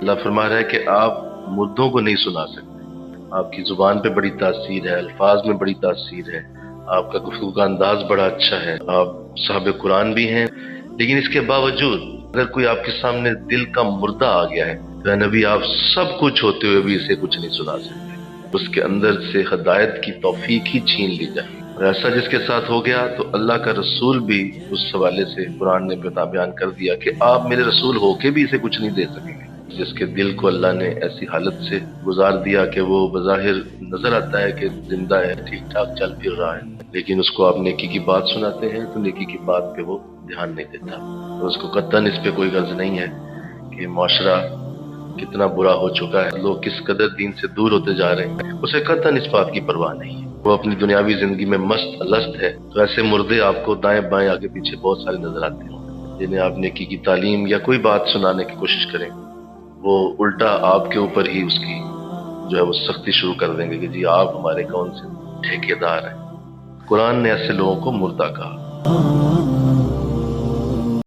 اللہ فرما رہا ہے کہ آپ مردوں کو نہیں سنا سکتے، آپ کی زبان پہ بڑی تاثیر ہے، الفاظ میں بڑی تاثیر ہے، آپ کا گفتگو کا انداز بڑا اچھا ہے، آپ صاحب قرآن بھی ہیں، لیکن اس کے باوجود اگر کوئی آپ کے سامنے دل کا مردہ آ گیا ہے تو اے نبی آپ سب کچھ ہوتے ہوئے بھی اسے کچھ نہیں سنا سکتے، اس کے اندر سے ہدایت کی توفیق ہی چھین لی جائے۔ اور ایسا جس کے ساتھ ہو گیا تو اللہ کا رسول بھی اس حوالے سے قرآن نے بیان کر دیا کہ آپ میرے رسول ہو کے بھی اسے کچھ نہیں دے سکیں گے۔ جس کے دل کو اللہ نے ایسی حالت سے گزار دیا کہ وہ بظاہر نظر آتا ہے کہ زندہ ہے، ٹھیک ٹھاک چل پھر رہا ہے، لیکن اس کو آپ نیکی کی بات سناتے ہیں تو نیکی کی بات پہ وہ دھیان نہیں دیتا، اور اس کو قطعاً اس پہ کوئی غرض نہیں ہے کہ معاشرہ کتنا برا ہو چکا ہے، لوگ کس قدر دین سے دور ہوتے جا رہے ہیں، اسے قطعاً اس بات کی پرواہ نہیں ہے، وہ اپنی دنیاوی زندگی میں مست الست ہے۔ تو ایسے مردے آپ کو دائیں بائیں آگے پیچھے بہت سارے نظر آتے ہیں، جنہیں آپ نیکی کی تعلیم یا کوئی بات سنانے کی کوشش کریں وہ الٹا آپ کے اوپر ہی اس کی جو ہے وہ سختی شروع کر دیں گے کہ جی آپ ہمارے کون سے ٹھیکیدار ہیں۔ قرآن نے ایسے لوگوں کو مردہ کہا۔